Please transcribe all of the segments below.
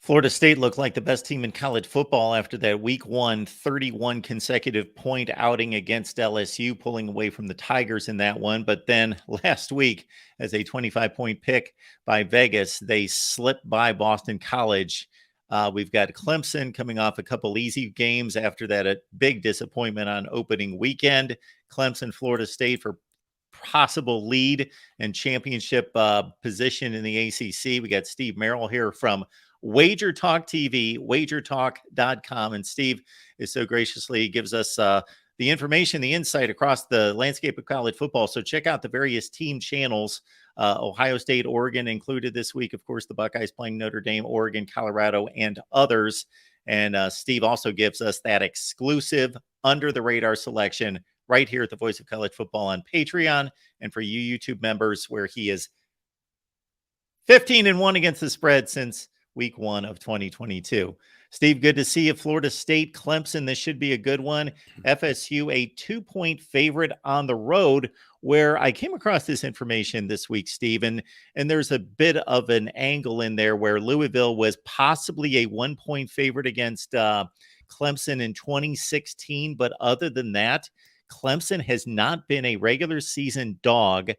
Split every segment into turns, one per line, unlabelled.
Florida State looked like the best team in college football after that week one 31 consecutive point outing against LSU, pulling away from the Tigers in that one. But then last week, as a 25-point pick by Vegas, they slipped by Boston College. We've got Clemson coming off a couple easy games after that, a big disappointment on opening weekend. Clemson, Florida State for possible lead and championship position in the ACC. We got Steve Merrill here from Wager Talk TV, wagertalk.com. And Steve is so graciously gives us the information, the insight across the landscape of college football. So check out the various team channels. Ohio State, Oregon included this week. Of course, the Buckeyes playing Notre Dame, Oregon, Colorado, and others. And Steve also gives us that exclusive under the radar selection right here at the Voice of College Football on Patreon. And for you YouTube members, where he is 15-1 against the spread since week one of 2022. Steve, good to see you. Florida State, Clemson, this should be a good one. FSU, a 2-point favorite on the road, where I came across this information this week, Steve, and there's a bit of an angle in there where Louisville was possibly a 1-point favorite against Clemson in 2016. But other than that, Clemson has not been a regular season dog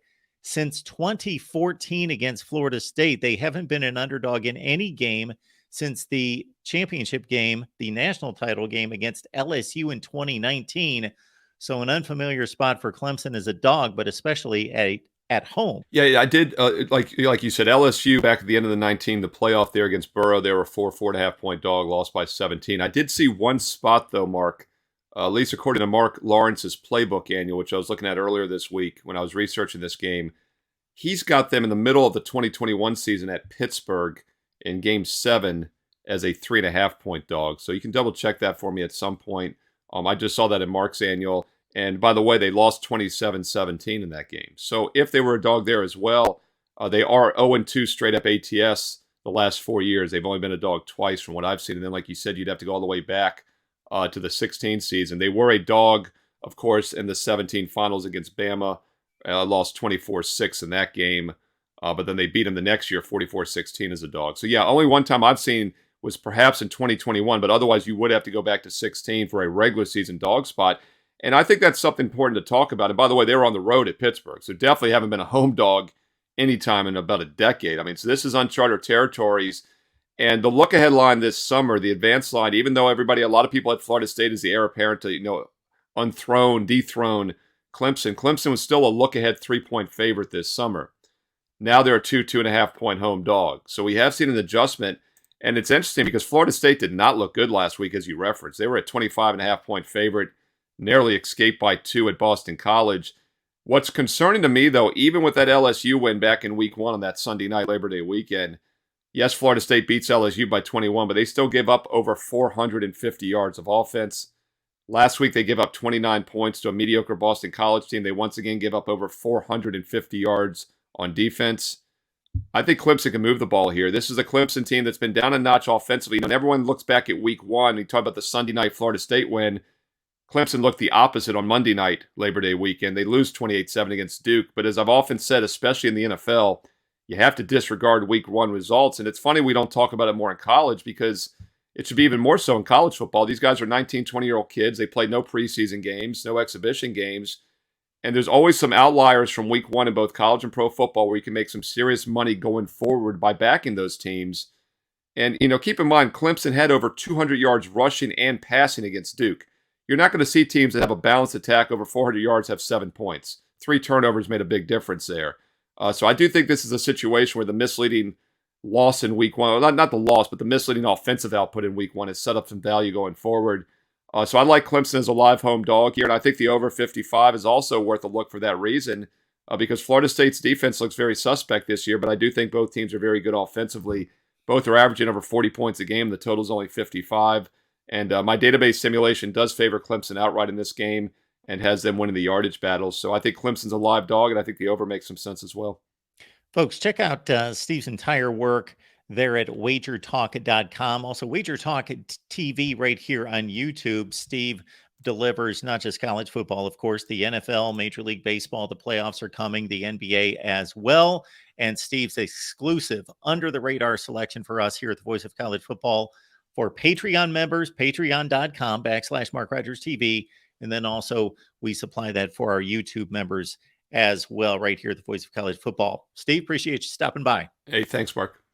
since 2014 against Florida State. They haven't been an underdog in any game since the championship game, the national title game against LSU in 2019. So an unfamiliar spot for Clemson as a dog, but especially at home.
Yeah, I did. Like you said, LSU back at the end of the 19, the playoff there against Burrow, they were a 4.5 point dog, lost by 17. I did see one spot though, Mark, at least according to Mark Lawrence's playbook annual, which I was looking at earlier this week when I was researching this game. He's got them in the middle of the 2021 season at Pittsburgh in Game 7 as a 3.5 point dog. So you can double check that for me at some point. I just saw that in Mark's annual. And by the way, they lost 27-17 in that game. So if they were a dog there as well, they are 0-2 straight up ATS the last 4 years. They've only been a dog twice from what I've seen. And then, like you said, you'd have to go all the way back to the 16 season. They were a dog, of course, in the 17 finals against Bama. Lost 24-6 in that game. But then they beat them the next year, 44-16 as a dog. So yeah, only one time I've seen was perhaps in 2021, but otherwise you would have to go back to 16 for a regular season dog spot. And I think that's something important to talk about. And by the way, they were on the road at Pittsburgh, so definitely haven't been a home dog anytime in about a decade. I mean, so this is uncharted territories. And the look-ahead line this summer, the advanced line, even though a lot of people at Florida State is the heir apparent to, dethrone Clemson. Clemson was still a look-ahead 3-point favorite this summer. Now they're a 2.5 point home dog. So we have seen an adjustment. And it's interesting because Florida State did not look good last week, as you referenced. They were a 25.5 point favorite, narrowly escaped by 2 at Boston College. What's concerning to me, though, even with that LSU win back in week 1 on that Sunday night Labor Day weekend, yes, Florida State beats LSU by 21, but they still give up over 450 yards of offense. Last week, they gave up 29 points to a mediocre Boston College team. They once again give up over 450 yards on defense. I think Clemson can move the ball here. This is a Clemson team that's been down a notch offensively. And everyone looks back at week 1. We talk about the Sunday night Florida State win. Clemson looked the opposite on Monday night, Labor Day weekend. They lose 28-7 against Duke. But as I've often said, especially in the NFL, you have to disregard week 1 results. And it's funny we don't talk about it more in college because it should be even more so in college football. These guys are 19, 20-year-old kids. They played no preseason games, no exhibition games. And there's always some outliers from week 1 in both college and pro football where you can make some serious money going forward by backing those teams. And, keep in mind, Clemson had over 200 yards rushing and passing against Duke. You're not going to see teams that have a balanced attack over 400 yards have 7 points. 3 turnovers made a big difference there. So I do think this is a situation where the misleading loss in week 1, well, not the loss, but the misleading offensive output in week 1 has set up some value going forward. So I like Clemson as a live home dog here, and I think the over 55 is also worth a look for that reason because Florida State's defense looks very suspect this year, but I do think both teams are very good offensively. Both are averaging over 40 points a game. The total's only 55, and my database simulation does favor Clemson outright in this game and has them winning the yardage battles. So I think Clemson's a live dog, and I think the over makes some sense as well.
Folks, check out Steve's entire work there at wagertalk.com. Also, Wager Talk TV right here on YouTube. Steve delivers not just college football, of course, the NFL, Major League Baseball, the playoffs are coming, the NBA as well. And Steve's exclusive under the radar selection for us here at the Voice of College Football for Patreon members, patreon.com/MarkRogersTV. And then also we supply that for our YouTube members as well, right here at the Voice of College Football. Steve, appreciate you stopping by.
Hey, thanks, Mark.